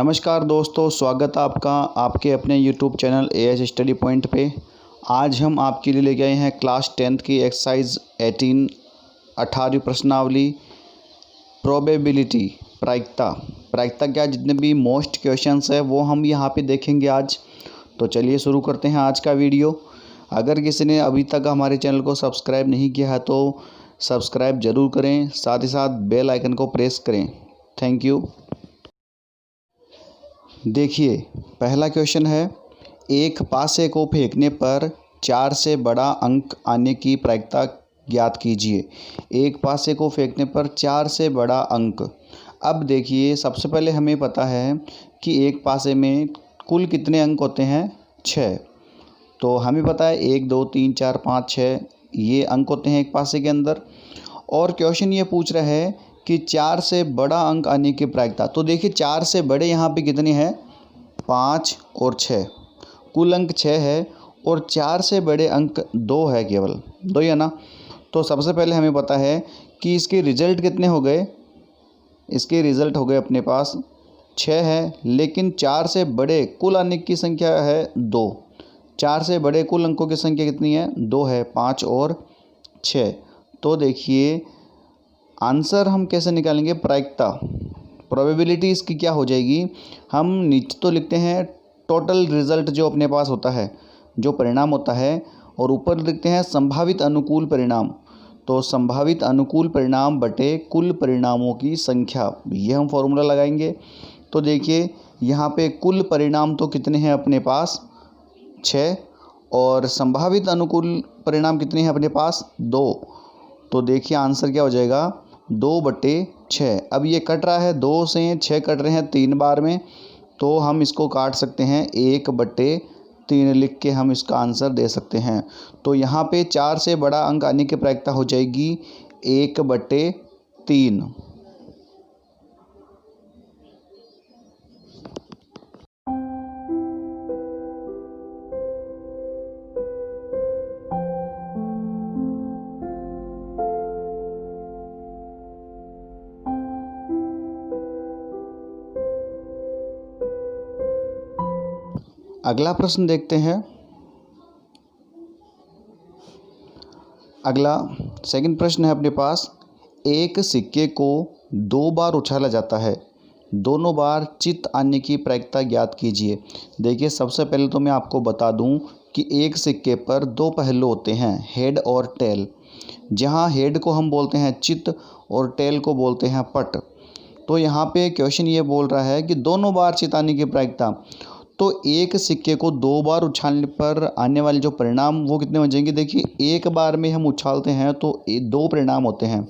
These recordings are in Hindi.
नमस्कार दोस्तों, स्वागत है आपका आपके अपने YouTube channel AS study point पे। आज हम आपके लिए लेके आए हैं क्लास 10th की एक्सरसाइज 18 18वीं प्रश्नावली प्रोबेबिलिटी प्रायिकता क्या जितने भी मोस्ट क्वेश्चंस है वो हम यहाँ पे देखेंगे आज। तो चलिए शुरू करते हैं आज का वीडियो। अगर किसी ने अभी तक हमारे चैनल को सब्सक्राइब नहीं किया है तो सब्सक्राइब ज़रूर करें, साथ ही साथ बेल आइकन को प्रेस करें। Thank you. देखिए पहला क्वेश्चन है, एक पासे को फेंकने पर 4 से बड़ा अंक आने की प्रायिकता ज्ञात कीजिए। एक पासे को फेंकने पर 4 से बड़ा अंक। अब देखिए सबसे पहले हमें पता है कि एक पासे में कुल कितने अंक होते हैं, 6। तो हमें पता है 1 2 3 4 5 6 ये अंक होते हैं एक पासे के अंदर। और क्वेश्चन ये पूछ रहा है कि 4 से बड़ा अंक आने की प्रायिकता। तो देखिए 4 से बड़े यहाँ पे कितने हैं, 5 और 6, कुल अंक 6 है और 4 से बड़े अंक 2 है, केवल 2 ही है ना। तो सबसे पहले हमें पता है कि इसके रिज़ल्ट कितने हो गए, इसके रिज़ल्ट हो गए अपने पास 6 है, लेकिन 4 से बड़े कुल आने की संख्या है 2। 4 से बड़े कुल अंकों की संख्या कितनी है, 2 है, 5 और 6। तो देखिए आंसर हम कैसे निकालेंगे, प्रायिकता प्रोबेबिलिटी इसकी क्या हो जाएगी। हम नीचे तो लिखते हैं टोटल रिज़ल्ट जो अपने पास होता है, जो परिणाम होता है, और ऊपर लिखते हैं संभावित अनुकूल परिणाम। तो संभावित अनुकूल परिणाम बटे कुल परिणामों की संख्या, ये हम फॉर्मूला लगाएंगे। तो देखिए यहाँ पे कुल परिणाम तो कितने हैं अपने पास, 6, और संभावित अनुकूल परिणाम कितने हैं अपने पास, 2। तो देखिए आंसर क्या हो जाएगा, 2/6। अब ये कट रहा है, 2 से 6 कट रहे हैं 3 बार में, तो हम इसको काट सकते हैं 1/3 लिख के हम इसका आंसर दे सकते हैं। तो यहाँ पे 4 से बड़ा अंक आने की प्रायिकता हो जाएगी 1/3। अगला प्रश्न देखते हैं। अगला सेकंड प्रश्न है अपने पास, एक सिक्के को 2 बार उछाला जाता है, दोनों बार चित आने की प्रायिकता ज्ञात कीजिए। देखिए सबसे पहले तो मैं आपको बता दूं कि एक सिक्के पर 2 पहलू होते हैं, हेड और टेल। जहां हेड को हम बोलते हैं चित और टेल को बोलते हैं पट। तो यहाँ पे क्वेश्चन ये बोल रहा है कि दोनों बार चित आने की प्रायिकता। तो एक सिक्के को 2 बार उछालने पर आने वाले जो परिणाम वो कितने हो जाएंगे। देखिए एक बार में हम उछालते हैं तो 2 परिणाम होते हैं,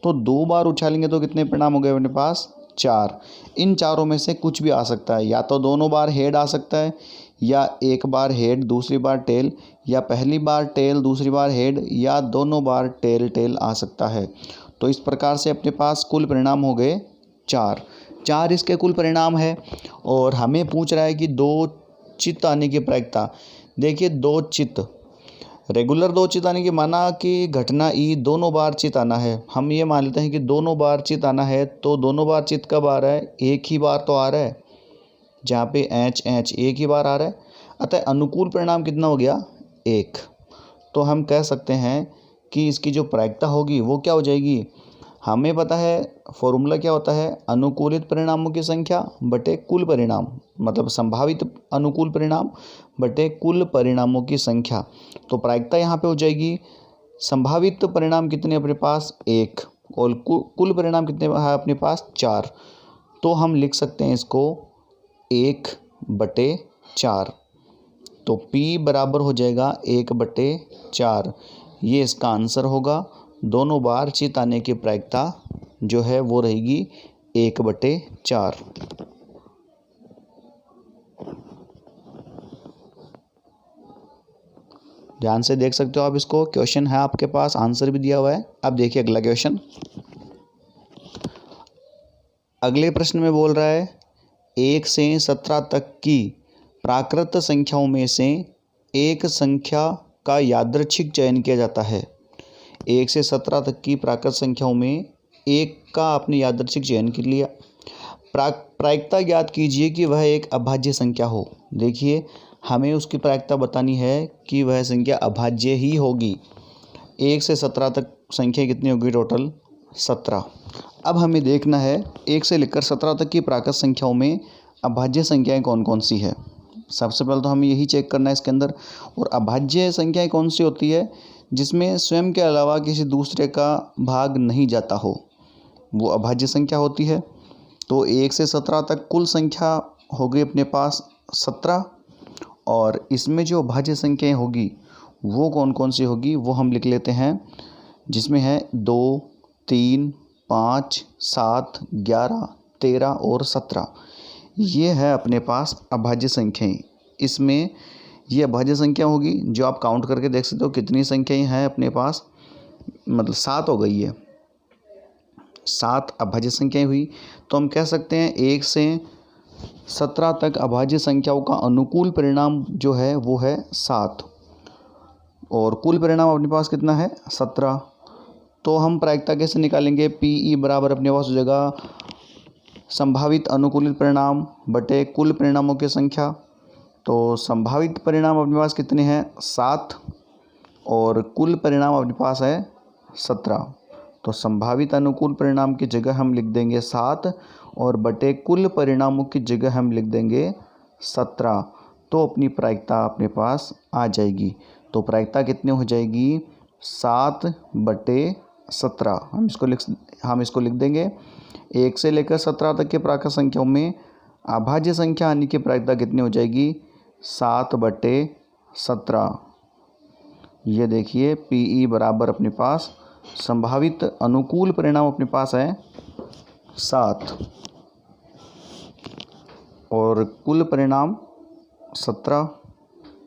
तो 2 बार उछालेंगे तो कितने परिणाम हो गए अपने पास, 4। इन चारों में से कुछ भी आ सकता है, या तो दोनों बार हेड आ सकता है, या एक बार हेड दूसरी बार टेल, या पहली बार टेल दूसरी बार हेड, या दोनों बार टेल टेल आ सकता है। तो इस प्रकार से अपने पास कुल परिणाम हो गए 4 इसके कुल परिणाम है। और हमें पूछ रहा है कि 2 चित आने की प्रायिकता। देखिए 2 चित, रेगुलर 2 चित आने की माना कि घटना ई दोनों बार चित आना है। हम ये मान लेते हैं कि दोनों बार चित आना है, तो दोनों बार चित कब आ रहा है, एक ही बार तो आ रहा है, जहाँ पे एच एक ही बार आ रहा है। अतः अनुकूल परिणाम कितना हो गया, 1। तो हम कह सकते हैं कि इसकी जो प्रायिकता होगी वो क्या हो जाएगी। हमें पता है फॉर्मूला क्या होता है, अनुकूलित परिणामों की संख्या बटे कुल परिणाम, मतलब संभावित अनुकूल परिणाम बटे कुल परिणामों की संख्या। तो प्रायिकता यहाँ पे हो जाएगी, संभावित परिणाम कितने अपने पास, 1, और कुल परिणाम कितने है अपने पास, 4। तो हम लिख सकते हैं इसको 1/4। तो P बराबर हो जाएगा 1/4, ये इसका आंसर होगा। दोनों बार चित आने की प्रायिकता जो है वो रहेगी 1/4। ध्यान से देख सकते हो आप इसको, क्वेश्चन है आपके पास, आंसर भी दिया हुआ है। अब देखिए अगला क्वेश्चन। अगले प्रश्न में बोल रहा है, 1 से 17 तक की प्राकृत संख्याओं में से एक संख्या का यादृच्छिक चयन किया जाता है। 1 से 17 तक की प्राकृत संख्याओं में एक का आपने यादृच्छिक चयन कर लिया। प्रायिकता ज्ञात कीजिए कि वह एक अभाज्य संख्या हो। देखिए, हमें उसकी प्रायिकता बतानी है कि वह संख्या अभाज्य ही होगी। 1 से 17 तक संख्या कितनी होगी? टोटल 17। अब हमें देखना है 1 से लेकर 17 तक की प्राकृत संख्याओं में अभाज्य संख्याएं कौन कौन सी है। सबसे पहले तो हमें यही चेक करना है इसके अंदर। और अभाज्य संख्याएं कौन सी होती है? जिसमें स्वयं के अलावा किसी दूसरे का भाग नहीं जाता हो, वो अभाज्य संख्या होती है। तो 1 से 17 तक कुल संख्या हो गई अपने पास 17, और इसमें जो अभाज्य संख्याएं होगी वो कौन कौन सी होगी वो हम लिख लेते हैं, जिसमें है 2, 3, 5, 7, 11, 13 और 17। ये है अपने पास अभाज्य संख्याएं। इसमें ये अभाज्य संख्या होगी जो आप काउंट करके देख सकते हो कितनी संख्याएं हैं अपने पास, मतलब 7 हो गई है। 7 अभाज्य संख्याएं हुई। तो हम कह सकते हैं 1 से 17 तक अभाज्य संख्याओं का अनुकूल परिणाम जो है वो है 7, और कुल परिणाम अपने पास कितना है? 17। तो हम प्रायिकता कैसे निकालेंगे? PE बराबर अपने पास हो जाएगा संभावित अनुकूलित परिणाम बटे कुल परिणामों की संख्या। तो संभावित परिणाम अपने पास कितने हैं? 7, और कुल परिणाम अपने पास है 17। तो संभावित अनुकूल परिणाम की जगह हम लिख देंगे 7, और बटे कुल परिणामों की जगह हम लिख देंगे 17। तो अपनी प्रायिकता अपने पास आ जाएगी। तो प्रायिकता कितनी हो जाएगी? 7 बटे 17। हम इसको लिख देंगे। 1 से लेकर 17 तक के प्राकृत संख्याओं में अभाज्य संख्या आने की प्रायिकता कितनी हो जाएगी? 7 बटे 17। ये देखिए, PE बराबर अपने पास संभावित अनुकूल परिणाम अपने पास है 7, और कुल परिणाम 17।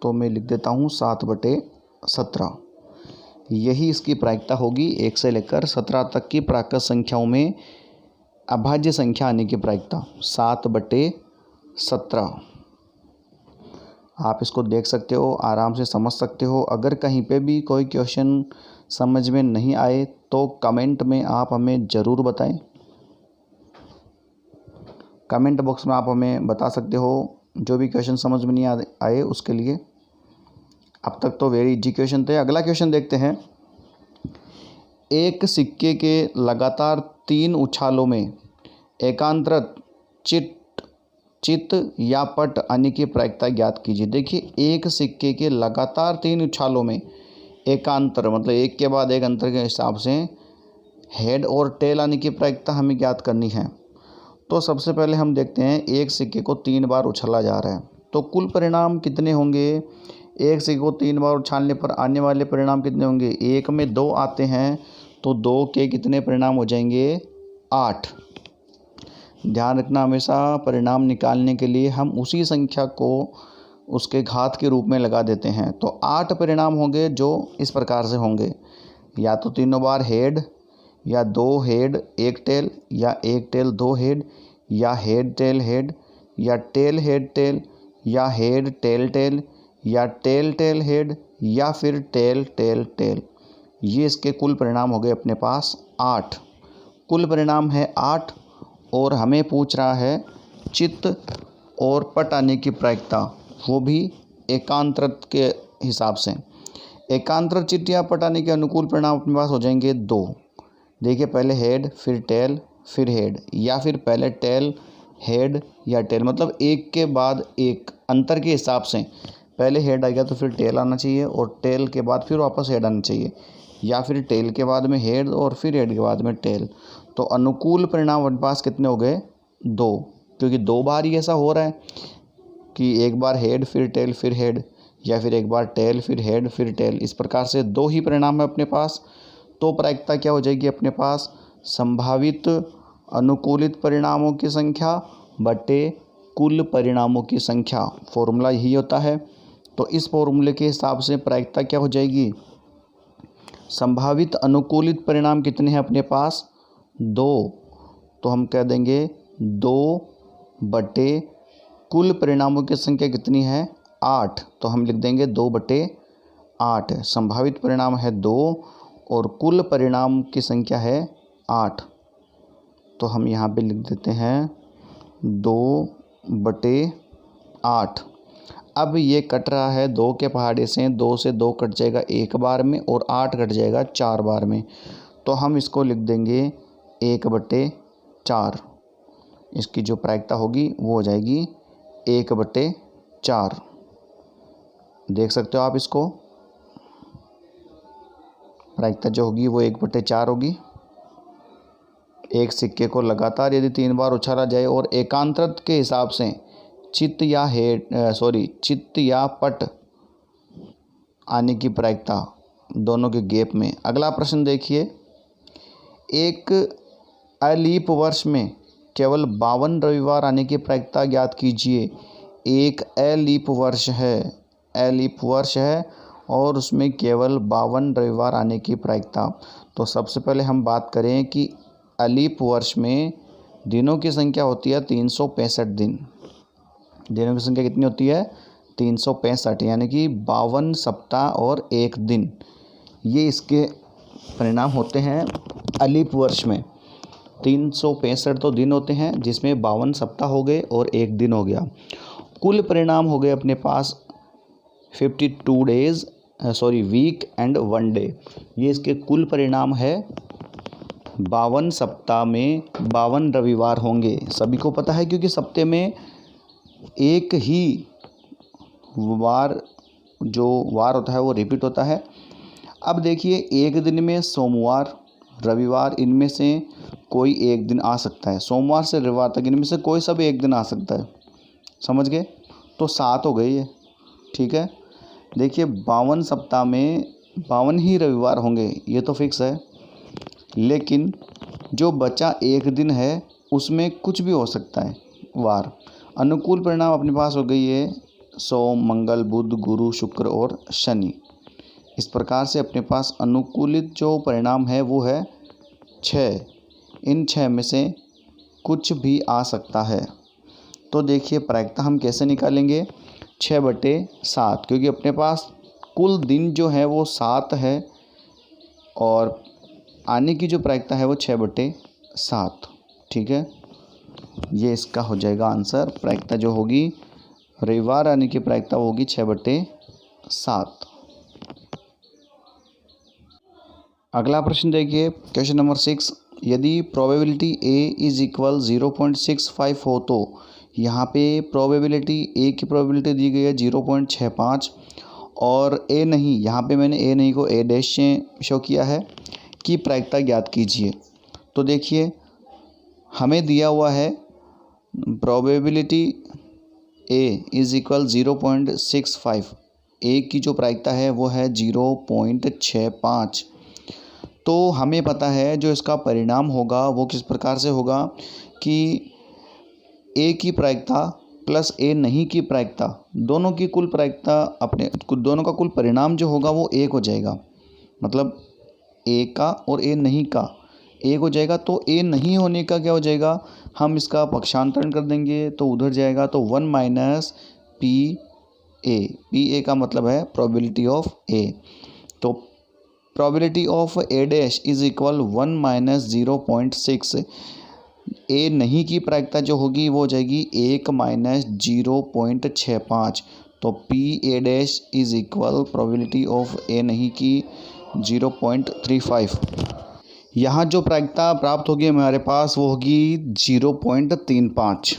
तो मैं लिख देता हूँ 7 बटे 17। यही इसकी प्रायिकता होगी 1 से लेकर 17 तक की प्राकृत संख्याओं में अभाज्य संख्या आने की प्रायिकता 7 बटे 17। आप इसको देख सकते हो, आराम से समझ सकते हो। अगर कहीं पे भी कोई क्वेश्चन समझ में नहीं आए तो कमेंट में आप हमें ज़रूर बताएं। कमेंट बॉक्स में आप हमें बता सकते हो जो भी क्वेश्चन समझ में नहीं आए उसके लिए। अब तक तो वेरी इजी क्वेश्चन थे। अगला क्वेश्चन देखते हैं। एक सिक्के के लगातार 3 उछालों में एकांतरत चित या पट आने की प्रायिकता ज्ञात कीजिए। देखिए, एक सिक्के के लगातार 3 उछालों में एकांतर मतलब एक के बाद एक अंतर के हिसाब से हेड और टेल आने की प्रायिकता हमें ज्ञात करनी है। तो सबसे पहले हम देखते हैं, एक सिक्के को 3 बार उछाला जा रहा है तो कुल परिणाम कितने होंगे? एक सिक्के को 3 बार उछालने पर आने वाले परिणाम कितने होंगे? 1 में 2 आते हैं तो 2 के कितने परिणाम हो जाएंगे? 8। ध्यान रखना, हमेशा परिणाम निकालने के लिए हम उसी संख्या को उसके घात के रूप में लगा देते हैं। तो 8 परिणाम होंगे जो इस प्रकार से होंगे, या तो 3 बार हेड, या 2 हेड 1 टेल, या 1 टेल 2 हेड, या हेड टेल हेड, या टेल हेड टेल, या हेड टेल टेल, या टेल टेल हेड, या फिर टेल टेल टेल। ये इसके कुल परिणाम हो गए अपने पास 8। कुल परिणाम है 8, और हमें पूछ रहा है चित्त और पट आने की प्रायिकता, वो भी एकांतरत के हिसाब से। एकांतर चित्त या पट आने के अनुकूल परिणाम अपने पास हो जाएंगे 2। देखिए, पहले हेड फिर टेल फिर हेड, या फिर पहले टेल हेड या टेल, मतलब एक के बाद एक अंतर के हिसाब से पहले हेड आ गया तो फिर टेल आना चाहिए, और टेल के बाद फिर वापस हेड आना चाहिए, या फिर टेल के बाद में हेड और फिर हेड के बाद में टेल। तो अनुकूल परिणाम अपने पास कितने हो गए? 2, क्योंकि 2 बार ही ऐसा हो रहा है कि एक बार हेड फिर टेल फिर हेड, या फिर एक बार टेल फिर हेड फिर टेल। इस प्रकार से 2 ही परिणाम है अपने पास। तो प्रायिकता क्या हो जाएगी अपने पास? संभावित अनुकूलित परिणामों की संख्या बटे कुल परिणामों की संख्या। फॉर्मूला यही होता है। तो इस फॉर्मूले के हिसाब से प्रायिकता क्या हो जाएगी? संभावित अनुकूलित परिणाम कितने हैं अपने पास? 2। तो हम कह देंगे 2 बटे कुल परिणामों की संख्या कितनी है? 8। तो हम लिख देंगे 2 बटे 8। संभावित परिणाम है 2 और कुल परिणाम की संख्या है 8। तो हम यहाँ पे लिख देते हैं 2/8। अब ये कट रहा है 2 के पहाड़े से, 2 से 2 कट जाएगा 1 बार में और 8 कट जाएगा 4 बार में। तो हम इसको लिख देंगे 1/4। इसकी जो प्रायिकता होगी वो हो जाएगी 1/4। देख सकते हो आप इसको, प्रायिकता जो होगी वो 1/4 होगी। एक सिक्के को लगातार यदि 3 बार उछाला जाए और एकांतरत के हिसाब से चित्त या पट आने की प्रायिकता दोनों के गैप में। अगला प्रश्न देखिए, एक अलीप वर्ष में केवल 52 रविवार आने की प्रायिकता ज्ञात कीजिए। एक अलीप वर्ष है और उसमें केवल 52 रविवार आने की प्रायिकता। तो सबसे पहले हम बात करें कि अलीप वर्ष में दिनों की संख्या होती है 365 दिन। दिनों की संख्या कितनी होती है? 365, यानी कि 52 सप्ताह और 1 दिन। ये इसके परिणाम होते हैं अलीप वर्ष में। 365 तो दिन होते हैं, जिसमें 52 सप्ताह हो गए और 1 दिन हो गया। कुल परिणाम हो गए अपने पास 52 वीक एंड 1 डे। ये इसके कुल परिणाम है। 52 सप्ताह में 52 रविवार होंगे, सभी को पता है, क्योंकि सप्ते में एक ही वार होता है वो रिपीट होता है। अब देखिए, एक दिन में सोमवार, रविवार, इनमें से कोई एक दिन आ सकता है। सोमवार से रविवार तक इनमें से कोई सा भी एक दिन आ सकता है, समझ गए? तो 7 हो गई है, ठीक है। देखिए, 52 सप्ताह में 52 ही रविवार होंगे, ये तो फिक्स है। लेकिन जो बचा एक दिन है उसमें कुछ भी हो सकता है वार। अनुकूल परिणाम अपने पास हो गई है सोम, मंगल, बुध, गुरु, शुक्र और शनि। इस प्रकार से अपने पास अनुकूलित जो परिणाम है वो है 6। इन 6 में से कुछ भी आ सकता है। तो देखिए, प्रायिकता हम कैसे निकालेंगे? 6/7, क्योंकि अपने पास कुल दिन जो है वो 7 है और आने की जो प्रायिकता है वो 6/7, ठीक है। ये इसका हो जाएगा आंसर। प्रायिकता जो होगी, रविवार आने की प्रायिकता होगी 6/7। अगला प्रश्न देखिए, क्वेश्चन नंबर 6। यदि प्रोबेबिलिटी A इज इक्वल 0.65 हो तो यहाँ पे प्रोबेबिलिटी A की प्रोबेबिलिटी दी गई है 0.65 और A नहीं, यहाँ पे मैंने A नहीं को A' से शो किया है कि प्रायिकता ज्ञात कीजिए। तो देखिए, हमें दिया हुआ है probability A is equal 0.65। A की जो प्रायिकता है वो है 0.65। तो हमें पता है जो इसका परिणाम होगा वो किस प्रकार से होगा कि A की प्रायिकता प्लस A नहीं की प्रायिकता, दोनों की कुल प्रायिकता दोनों का कुल परिणाम जो होगा वो 1 हो जाएगा। मतलब A का और A नहीं का 1 हो जाएगा। तो A नहीं होने का क्या हो जाएगा? हम इसका पक्षांतरण कर देंगे तो उधर जाएगा, तो 1 - PA। PA का मतलब है प्रोबेबिलिटी ऑफ A। तो probability of A' is equal 1 - 0.6। A नहीं की प्रायिकता जो होगी वो हो जाएगी 1 - 0.65। तो PA' is equal probability of A नहीं की 0.35। यहाँ जो प्रायिकता प्राप्त होगी हमारे पास वो होगी 0.35।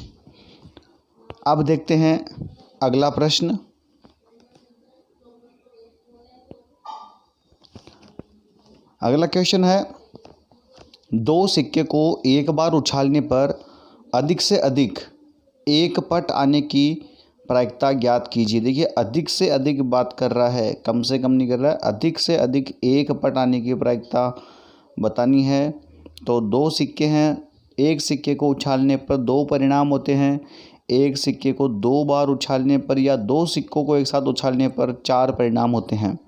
अब देखते हैं अगला प्रश्न। अगला क्वेश्चन है, 2 सिक्के को एक बार उछालने पर अधिक से अधिक 1 पट आने की प्रायिकता ज्ञात कीजिए। देखिए, अधिक से अधिक बात कर रहा है, कम से कम नहीं कर रहा है। अधिक से अधिक 1 पट आने की प्रायिकता बतानी है। तो 2 सिक्के हैं, एक सिक्के को उछालने पर 2 परिणाम होते हैं। एक सिक्के को 2 बार उछालने पर या 2 सिक्कों को एक साथ उछालने पर 4 परिणाम होते हैं।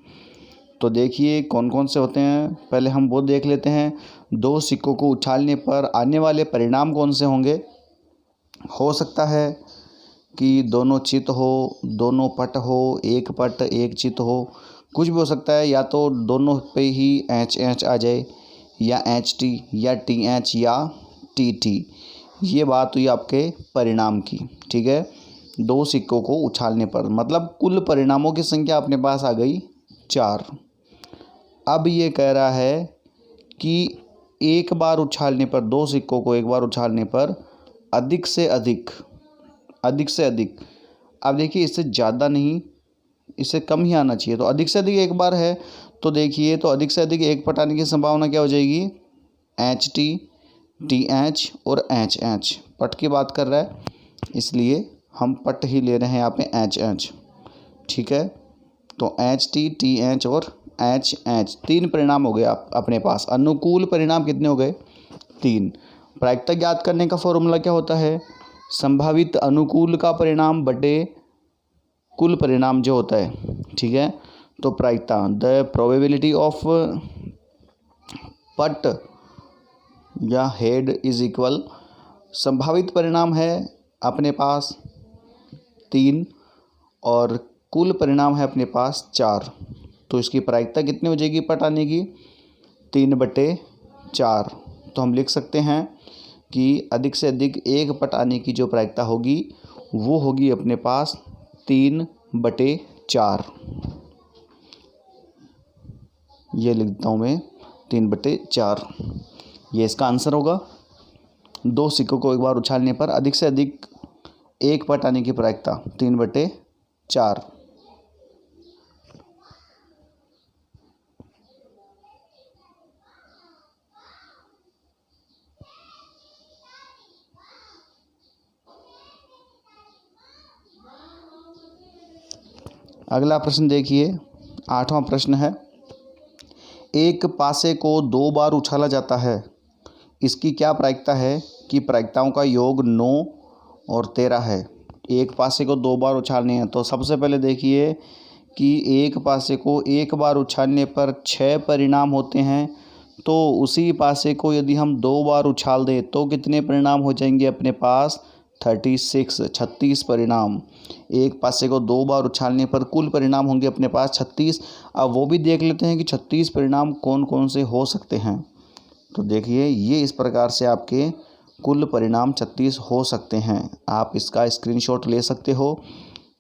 तो देखिए कौन कौन से होते हैं, पहले हम वो देख लेते हैं। 2 सिक्कों को उछालने पर आने वाले परिणाम कौन से होंगे? हो सकता है कि दोनों चित हो, दोनों पट हो, एक पट एक चित हो, कुछ भी हो सकता है। या तो दोनों पे ही HH आ जाए, या HT, या TH, या TT। ये बात हुई आपके परिणाम की, ठीक है। 2 सिक्कों को उछालने पर, मतलब कुल परिणामों की संख्या अपने पास आ गई 4। अब ये कह रहा है कि एक बार उछालने पर, 2 सिक्कों को एक बार उछालने पर अधिक से अधिक, अब देखिए इससे ज़्यादा नहीं, इससे कम ही आना चाहिए। तो अधिक से अधिक एक बार है, तो देखिए तो अधिक से अधिक एक पट आने की संभावना क्या हो जाएगी, HT, TH और HH। पट की बात कर रहा है इसलिए हम पट ही ले रहे हैं यहाँ पे HH, ठीक है। तो HT, TH और HH 3 परिणाम हो गए अपने पास। अनुकूल परिणाम कितने हो गए, 3। प्रायिकता ज्ञात करने का फॉर्मूला क्या होता है, संभावित अनुकूल का परिणाम बटे कुल परिणाम जो होता है, ठीक है। तो प्रायिकता, द प्रोबेबिलिटी ऑफ पट या हेड इज इक्वल, संभावित परिणाम है अपने पास 3 और कुल परिणाम है अपने पास 4। तो इसकी प्रायिकता कितनी हो जाएगी पट आने की, 3/4। तो हम लिख सकते हैं कि अधिक से अधिक एक पट आने की जो प्रायिकता होगी वो होगी अपने पास 3/4। ये लिख देता हूँ मैं 3/4, ये इसका आंसर होगा। 2 सिक्कों को एक बार उछालने पर अधिक से अधिक एक पट आने की प्रायिकता 3/4। अगला प्रश्न देखिए, 8वां प्रश्न है, एक पासे को 2 बार उछाला जाता है, इसकी क्या प्रायिकता है कि प्रायिकताओं का योग 9 और 13 है। एक पासे को 2 बार उछालने हैं, तो सबसे पहले देखिए कि एक पासे को एक बार उछालने पर 6 परिणाम होते हैं, तो उसी पासे को यदि हम 2 बार उछाल दें तो कितने परिणाम हो जाएंगे अपने पास, 36 परिणाम। एक पासे को 2 बार उछालने पर कुल परिणाम होंगे अपने पास 36। अब वो भी देख लेते हैं कि 36 परिणाम कौन कौन से हो सकते हैं। तो देखिए ये इस प्रकार से आपके कुल परिणाम 36 हो सकते हैं। आप इसका स्क्रीनशॉट ले सकते हो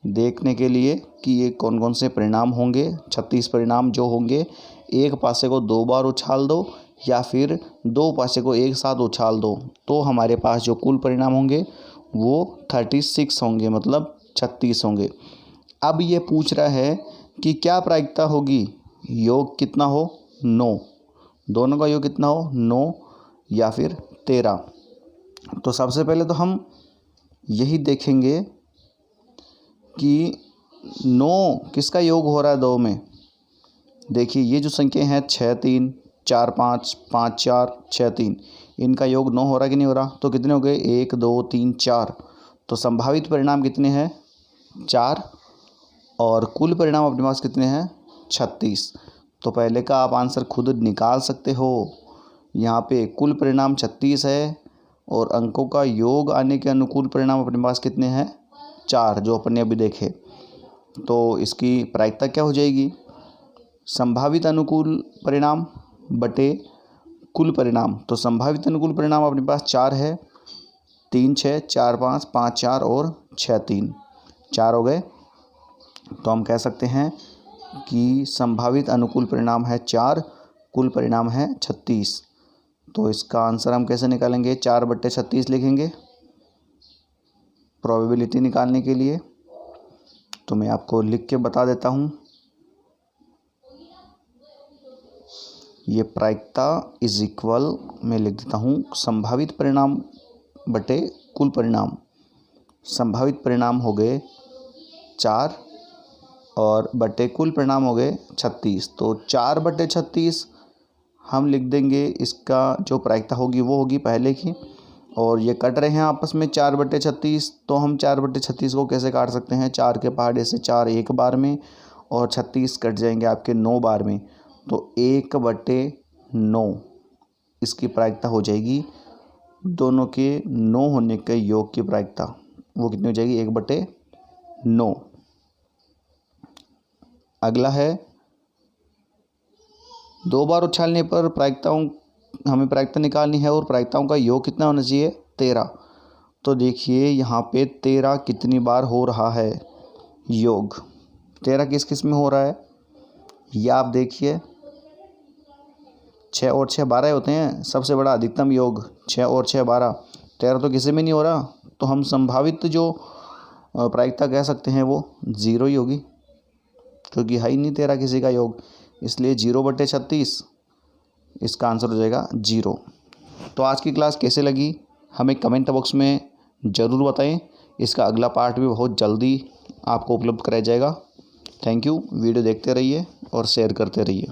देखने के लिए कि ये कौन कौन से परिणाम होंगे। 36 परिणाम जो होंगे, एक पासे को 2 बार उछाल दो या फिर 2 पासे को एक साथ उछाल दो, तो हमारे पास जो कुल परिणाम होंगे वो 36 होंगे, मतलब 36 होंगे। अब ये पूछ रहा है कि क्या प्रायिकता होगी, योग कितना हो, 9, दोनों का योग कितना हो, 9 या फिर 13। तो सबसे पहले तो हम यही देखेंगे कि 9 किसका योग हो रहा है 2 में। देखिए ये जो संख्या हैं 6 3 4 5 5 4 6 3, इनका योग 9 हो रहा कि नहीं हो रहा। तो कितने हो गए, 1 2 3 4। तो संभावित परिणाम कितने हैं, 4, और कुल परिणाम अपने पास कितने हैं, 36। तो पहले का आप आंसर खुद निकाल सकते हो। यहाँ पे कुल परिणाम 36 है और अंकों का योग आने के अनुकूल परिणाम अपने पास कितने हैं, 4, जो अपन ने अभी देखे। तो इसकी प्रायिकता क्या हो जाएगी, संभावित अनुकूल परिणाम बटे कुल परिणाम। तो संभावित अनुकूल परिणाम अपने पास 4 है, 3 6 4 5 5 4 और 6 3, 4 हो गए। तो हम कह सकते हैं कि संभावित अनुकूल परिणाम है 4, कुल परिणाम है 36। तो इसका आंसर हम कैसे निकालेंगे, 4/36 लिखेंगे प्रोबेबिलिटी निकालने के लिए। तो मैं आपको लिख के बता देता हूँ, ये प्रायिकता इज इक्वल, मैं लिख देता हूँ संभावित परिणाम बटे कुल परिणाम। संभावित परिणाम हो गए 4 और बटे कुल परिणाम हो गए 36। तो 4/36 हम लिख देंगे, इसका जो प्रायिकता होगी वो होगी पहले की, और ये कट रहे हैं आपस में 4/36। तो हम 4/36 को कैसे काट सकते हैं, 4 के पहाड़े से 4 एक बार में और 36 कट जाएंगे आपके 9 बार में। तो 1/9 इसकी प्रायिकता हो जाएगी। दोनों के 9 होने के योग की प्रायिकता वो कितनी हो जाएगी, 1/9। अगला है, 2 बार उछालने पर प्रायिकताओं, हमें प्रायिकता निकालनी है और प्रायिकताओं का योग कितना होना चाहिए, 13। तो देखिए यहाँ पे 13 कितनी बार हो रहा है योग। 13 किस किस में हो रहा है ये आप देखिए। 6 और 6 12 होते हैं, सबसे बड़ा अधिकतम योग 6 और 6 12। 13 तो किसी में नहीं हो रहा, तो हम संभावित जो प्रायिकता कह सकते हैं वो 0 ही होगी, क्योंकि है ही नहीं 13 किसी का योग। इसलिए 0/36 इसका आंसर हो जाएगा 0। तो आज की क्लास कैसे लगी हमें कमेंट बॉक्स में ज़रूर बताएं। इसका अगला पार्ट भी बहुत जल्दी आपको उपलब्ध कराया जाएगा। Thank you. वीडियो देखते रहिए और शेयर करते रहिए।